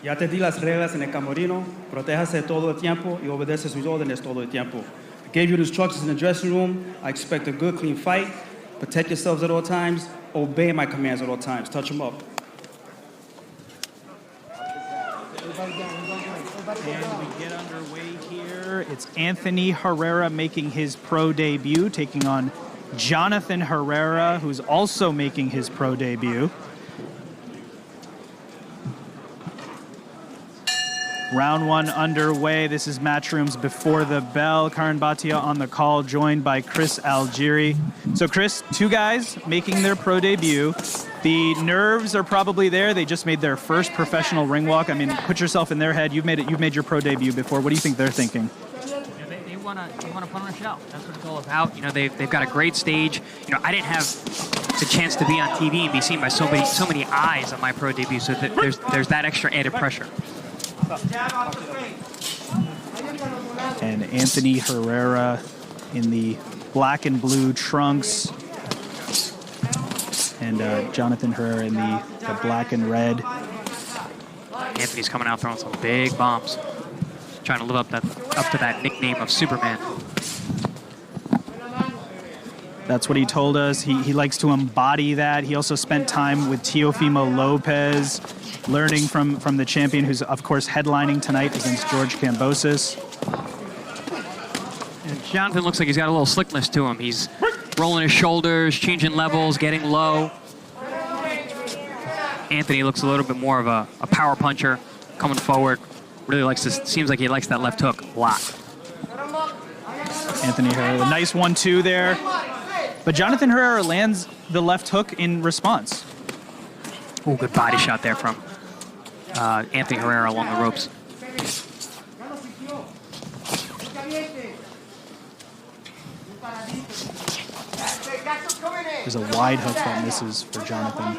Ya te di las reglas en el camerino. Protéjase todo el tiempo y obedece sus órdenes todo el tiempo. I gave you the instructions in the dressing room. I expect a good, clean fight. Protect yourselves at all times. Obey my commands at all times. Touch them up. And we get underway here. It's Anthony Herrera making his pro debut, taking on Jonathan Herrera, who's also making his pro debut. Round one underway. This is Matchrooms Before the Bell. Karan Bhatia on the call, joined by Chris Algieri. So Chris, two guys making their pro debut. The nerves are probably there. They just made their first professional ring walk. I mean, put yourself in their head. You've made your pro debut before. What do you think they're thinking? They want to put on a show. That's what it's all about. You know, they've got a great stage. You know, I didn't have the chance to be on TV and be seen by so many eyes on my pro debut. So there's that extra added pressure. And Anthony Herrera in the black and blue trunks. And Jonathan Herrera in the black and red. Anthony's coming out throwing some big bombs. Trying to live up to that nickname of Superman. That's what he told us. He likes to embody that. He also spent time with Teofimo Lopez, learning from the champion, who's, of course, headlining tonight against George Kambosos. And Jonathan looks like he's got a little slickness to him. He's rolling his shoulders, changing levels, getting low. Anthony looks a little bit more of a power puncher, coming forward. Really likes this. Seems like he likes that left hook a lot. Anthony Herrera, nice 1-2 there. But Jonathan Herrera lands the left hook in response. Oh, good body shot there from Anthony Herrera along the ropes. There's a wide hook that misses for Jonathan.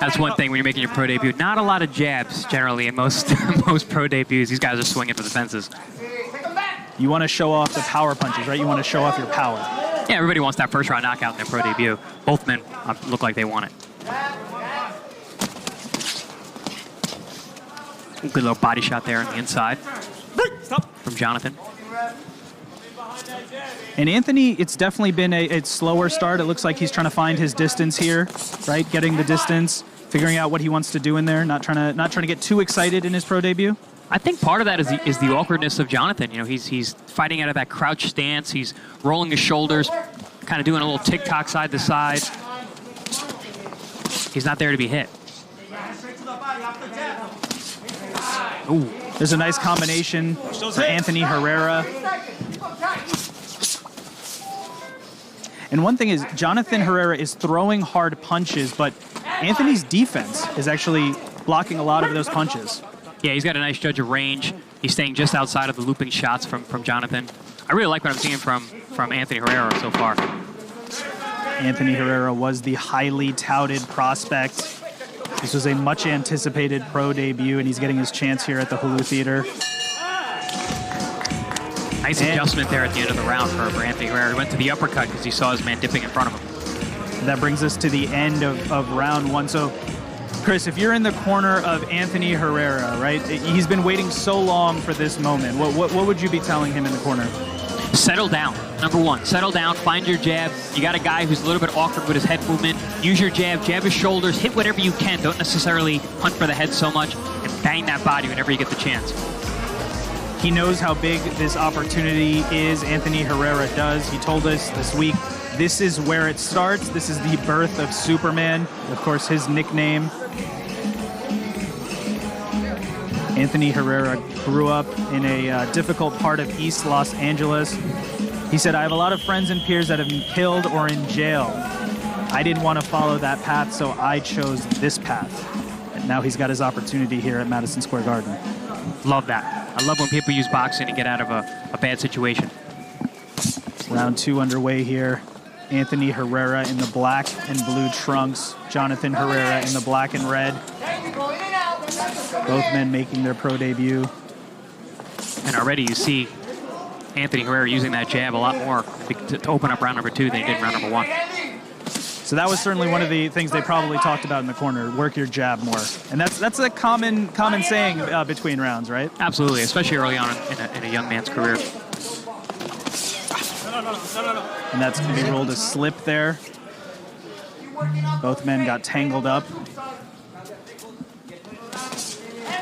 That's one thing when you're making your pro debut. Not a lot of jabs generally in most most pro debuts. These guys are swinging for the fences. You want to show off the power punches, right? You want to show off your power. Yeah, everybody wants that first round knockout in their pro debut. Both men look like they want it. Good little body shot there on the inside from Jonathan. And Anthony, it's definitely been a slower start. It looks like he's trying to find his distance here, right? Getting the distance, figuring out what he wants to do in there, not trying to get too excited in his pro debut. I think part of that is the awkwardness of Jonathan. You know, he's fighting out of that crouch stance. He's rolling his shoulders, kind of doing a little tick-tock side to side. He's not there to be hit. Ooh, there's a nice combination for Anthony Herrera. And one thing is, Jonathan Herrera is throwing hard punches, but Anthony's defense is actually blocking a lot of those punches. Yeah, he's got a nice judge of range. He's staying just outside of the looping shots from Jonathan. I really like what I'm seeing from Anthony Herrera so far. Anthony Herrera was the highly touted prospect. This was a much anticipated pro debut, and he's getting his chance here at the Hulu Theater. Nice adjustment there at the end of the round for Anthony Herrera. He went to the uppercut because he saw his man dipping in front of him. That brings us to the end of round one. So, Chris, if you're in the corner of Anthony Herrera, right, he's been waiting so long for this moment. What would you be telling him in the corner? Settle down. Number one, settle down, find your jab. You got a guy who's a little bit awkward with his head movement. Use your jab his shoulders, hit whatever you can. Don't necessarily hunt for the head so much, and bang that body whenever you get the chance. He knows how big this opportunity is. Anthony Herrera does. He told us this week, this is where it starts. This is the birth of Superman. Of course, his nickname. Anthony Herrera grew up in a difficult part of East Los Angeles. He said, I have a lot of friends and peers that have been killed or in jail. I didn't want to follow that path, so I chose this path. And now he's got his opportunity here at Madison Square Garden. Love that. I love when people use boxing to get out of a bad situation. Round two underway here. Anthony Herrera in the black and blue trunks. Jonathan Herrera in the black and red. Both men making their pro debut. And already you see Anthony Herrera using that jab a lot more to open up round number two than he did round number one. So that was certainly one of the things they probably talked about in the corner, work your jab more. And that's a common saying between rounds, right? Absolutely, especially early on in a young man's career. And that's going to be rolled a slip there. Both men got tangled up.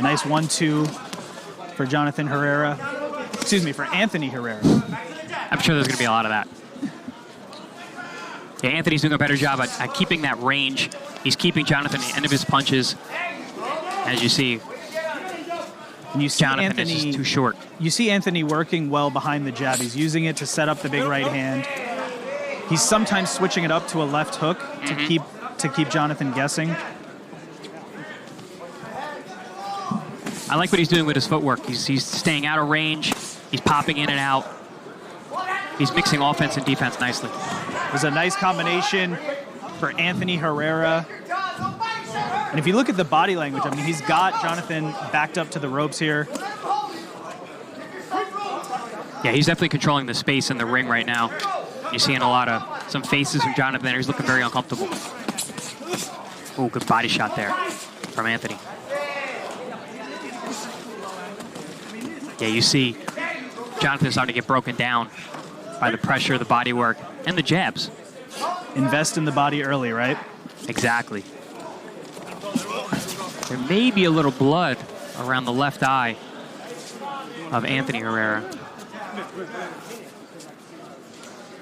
Nice 1-2 for Jonathan Herrera. Excuse me, for Anthony Herrera. I'm sure there's going to be a lot of that. Yeah, Anthony's doing a better job at keeping that range. He's keeping Jonathan at the end of his punches. As you see, and you see Jonathan Anthony, is just too short. You see Anthony working well behind the jab. He's using it to set up the big right hand. He's sometimes switching it up to a left hook to keep Jonathan guessing. I like what he's doing with his footwork. He's staying out of range. He's popping in and out. He's mixing offense and defense nicely. It was a nice combination for Anthony Herrera. And if you look at the body language, I mean, he's got Jonathan backed up to the ropes here. Yeah, he's definitely controlling the space in the ring right now. You're seeing some faces from Jonathan there. He's looking very uncomfortable. Oh, good body shot there from Anthony. Yeah, you see Jonathan starting to get broken down by the pressure, the body work, and the jabs. Invest in the body early, right? Exactly. There may be a little blood around the left eye of Anthony Herrera.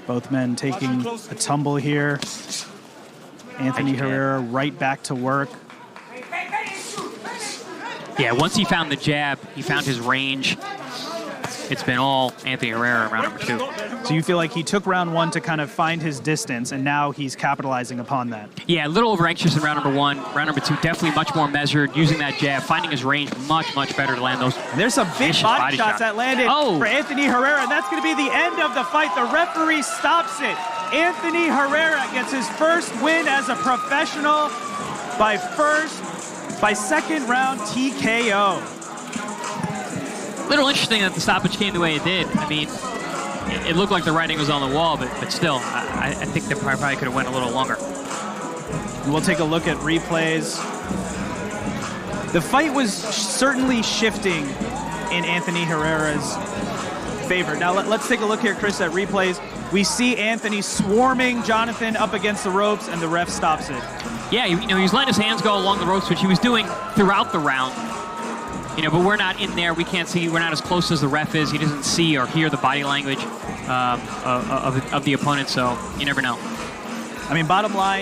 Both men taking a tumble here. Anthony Herrera right back to work. Yeah, once he found the jab, he found his range. It's been all Anthony Herrera in round number 2. So you feel like he took round 1 to kind of find his distance, and now he's capitalizing upon that? Yeah, a little over anxious in round number 1. Round number 2, definitely much more measured, using that jab, finding his range much, much better to land those. And there's some big body shots that landed for Anthony Herrera, and that's going to be the end of the fight. The referee stops it. Anthony Herrera gets his first win as a professional by second round TKO. Little interesting that the stoppage came the way it did. I mean, it looked like the writing was on the wall, but still, I think they probably could have went a little longer. And we'll take a look at replays. The fight was certainly shifting in Anthony Herrera's favor. Now let's take a look here, Chris, at replays. We see Anthony swarming Jonathan up against the ropes, and the ref stops it. Yeah, he was letting his hands go along the ropes, which he was doing throughout the round. But we're not in there. We can't see. We're not as close as the ref is. He doesn't see or hear the body language of the opponent, so you never know. I mean, bottom line,